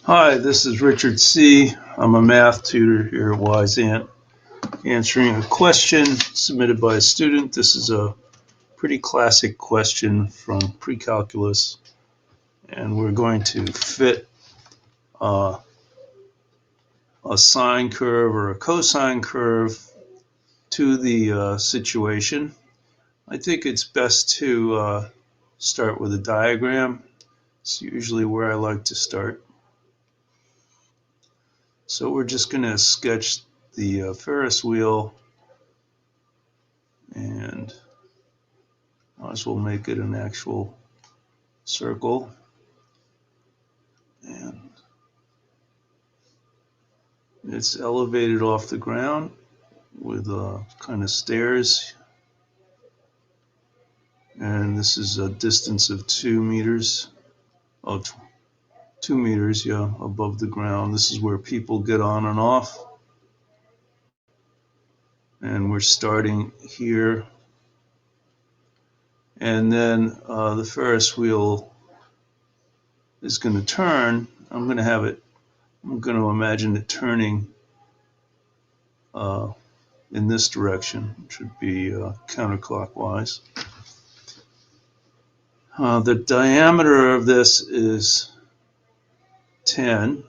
Hi, this is Richard C. I'm a math tutor here at Wyzant, answering a question submitted by a student. This is a pretty classic question from precalculus, and we're going to fit a sine curve or a cosine curve to the situation. I think it's best to start with a diagram. It's usually where I like to start. So we're just going to sketch the Ferris wheel, and might as well make it an actual circle. And it's elevated off the ground with kind of stairs. And this is a distance of 2 meters. Oh, 2 meters, yeah, above the ground. This is where people get on and off. And we're starting here. And then the Ferris wheel is going to turn. I'm going to imagine it turning in this direction, which would be counterclockwise. The diameter of this is 20,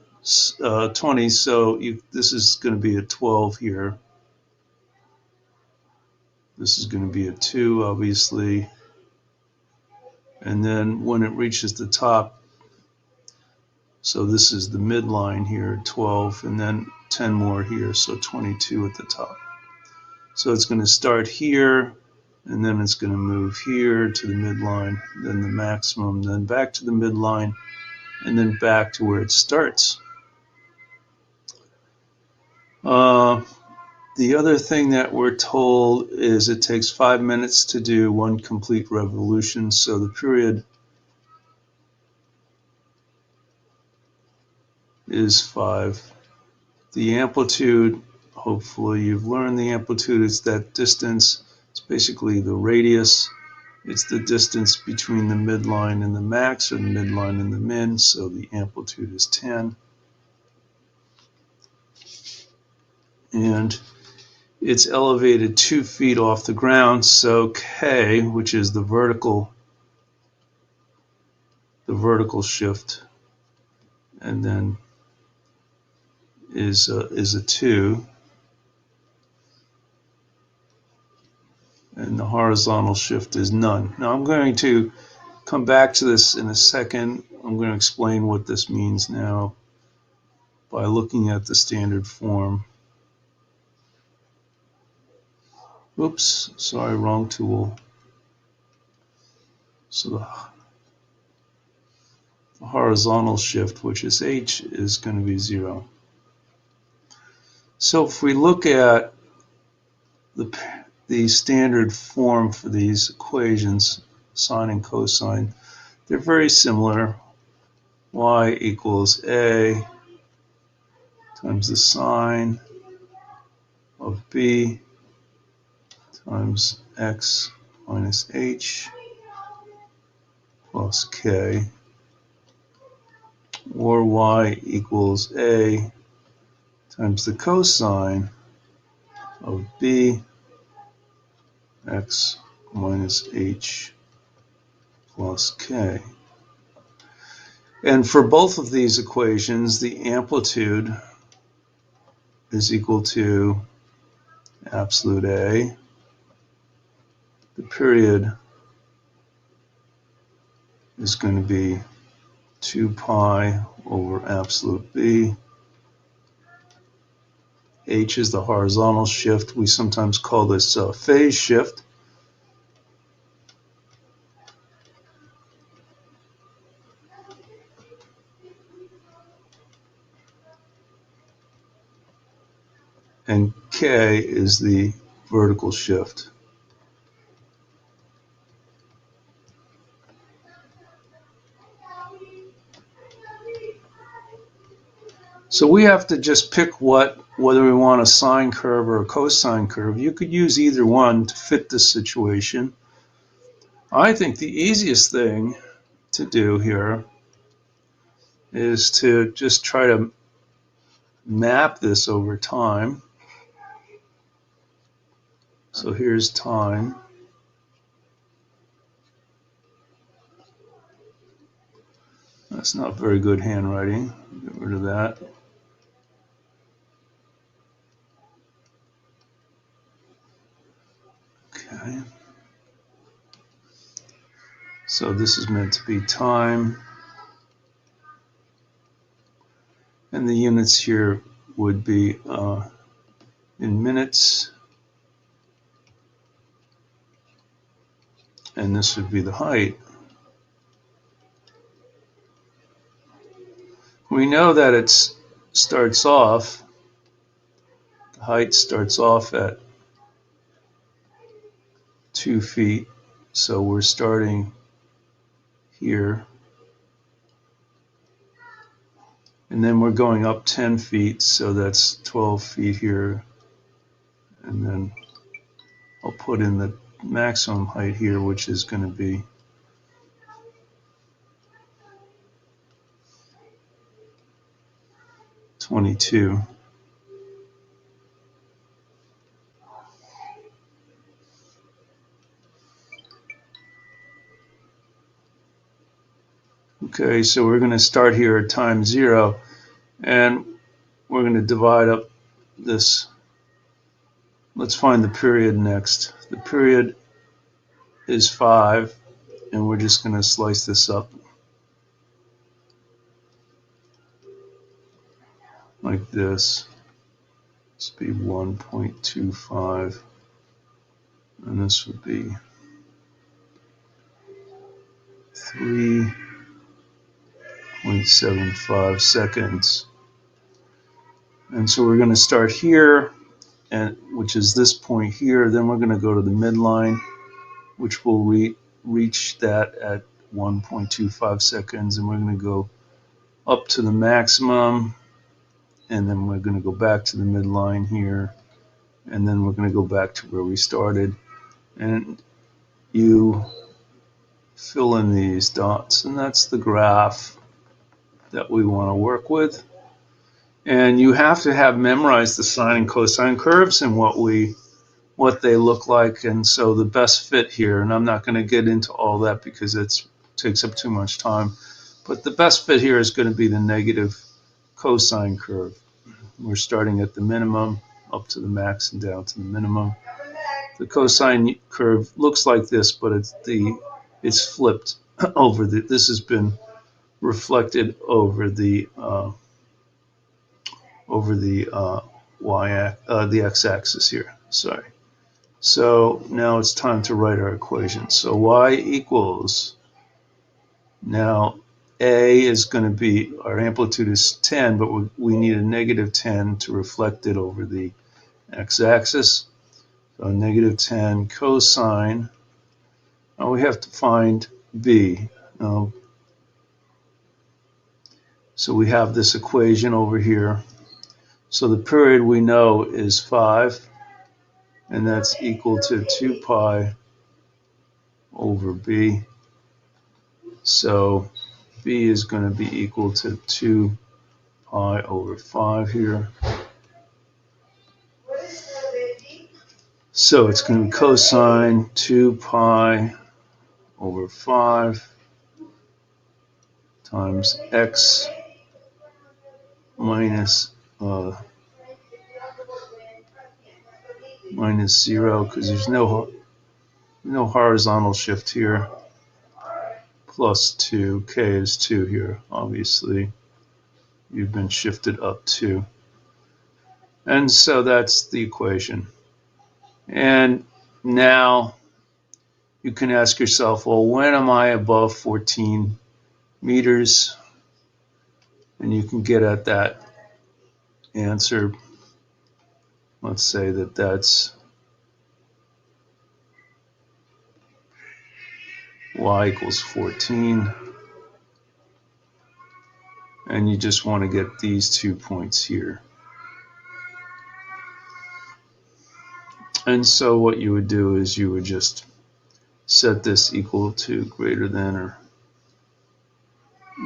so this is going to be a 12 here. This is going to be a 2, obviously. And then when it reaches the top, so this is the midline here, 12, and then 10 more here, so 22 at the top. So it's going to start here, and then it's going to move here to the midline, then the maximum, then back to the midline, and then back to where it starts. The other thing that we're told is it takes 5 minutes to do one complete revolution, so the period is 5. The amplitude, hopefully you've learned the amplitude, is that distance. It's basically the radius. It's the distance between the midline and the max, or the midline and the min, so the amplitude is 10. And it's elevated 2 feet off the ground, so K, which is the vertical shift, and then is a 2, and the horizontal shift is none. Now I'm going to come back to this in a second. I'm going to explain what this means now by looking at the standard form. Oops, sorry, wrong tool. So the horizontal shift, which is h, is going to be 0. So if we look at the standard form for these equations, sine and cosine, they're very similar. Y equals A times the sine of B times x minus h plus k, or y equals A times the cosine of B x minus h plus k. And for both of these equations, the amplitude is equal to absolute A. The period is going to be 2 pi over absolute B. H is the horizontal shift. We sometimes call this phase shift. And K is the vertical shift. So we have to just pick whether we want a sine curve or a cosine curve. You could use either one to fit this situation. I think the easiest thing to do here is to just try to map this over time. So here's time. That's not very good handwriting. Get rid of that. Okay. So this is meant to be time. And the units here would be in minutes. And this would be the height. We know that it starts off, the height starts off at 2 feet. So we're starting here. And then we're going up 10 feet, so that's 12 feet here. And then I'll put in the maximum height here, which is going to be 22. Okay, so we're going to start here at time 0, and we're going to divide up this. Let's find the period next. The period is 5, and we're just going to slice this up like this. This would be 1.25, and this would be 3.75 seconds. And so we're going to start here, and which is this point here. Then we're going to go to the midline, which will reach that at 1.25 seconds, and we're going to go up to the maximum, and then we're going to go back to the midline here, and then we're going to go back to where we started. And you fill in these dots, and that's the graph that we want to work with. And you have to have memorized the sine and cosine curves and what they look like. And so the best fit here, and I'm not going to get into all that because it takes up too much time, but the best fit here is going to be the negative cosine curve. We're starting at the minimum up to the max and down to the minimum. The cosine curve looks like this, but it's flipped over this has been reflected over the the x-axis here. Sorry. So now it's time to write our equation. So y equals, now a is going to be, our amplitude is 10, but we need a negative 10 to reflect it over the x-axis. So negative 10 cosine. Now we have to find b. So we have this equation over here. So the period we know is 5, and that's equal to 2 pi over b. So b is going to be equal to 2 pi over 5 here. So it's going to be cosine 2 pi over 5 times x minus 0, because there's no horizontal shift here, plus 2. K is 2 here, obviously. You've been shifted up 2. And so that's the equation. And now you can ask yourself, well, when am I above 14 meters? And you can get at that answer. Let's say that that's y equals 14. And you just want to get these 2 points here. And so what you would do is you would just set this equal to greater than or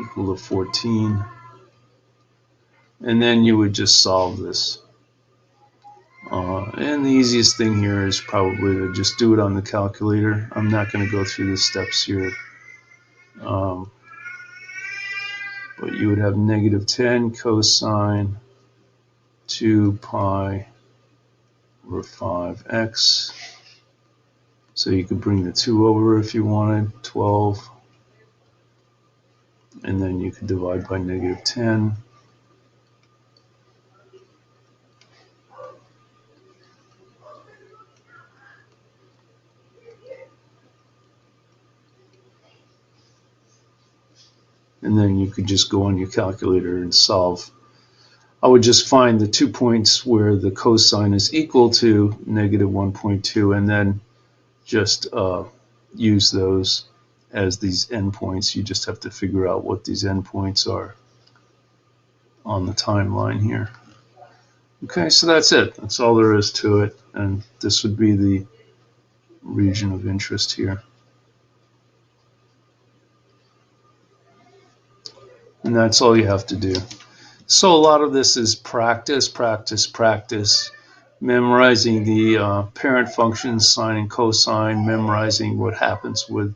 equal to 14. and then you would just solve this. And the easiest thing here is probably to just do it on the calculator. I'm not going to go through the steps here. But you would have negative 10 cosine 2 pi over 5x. So you could bring the 2 over if you wanted, 12. And then you could divide by negative 10. And then you could just go on your calculator and solve. I would just find the 2 points where the cosine is equal to negative 1.2 and then just use those as these endpoints. You just have to figure out what these endpoints are on the timeline here. Okay, so that's it. That's all there is to it. And this would be the region of interest here. And that's all you have to do. So a lot of this is practice, practice, practice, memorizing the parent functions, sine and cosine, memorizing what happens with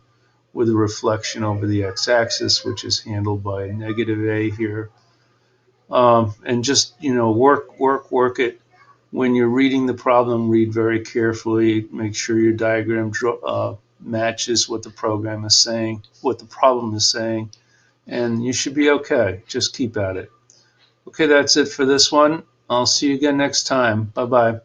a reflection over the x-axis, which is handled by a negative a here. And just, work it. When you're reading the problem, read very carefully. Make sure your diagram matches what the program is saying, what the problem is saying, and you should be okay. Just keep at it. Okay, that's it for this one. I'll see you again next time. Bye-bye.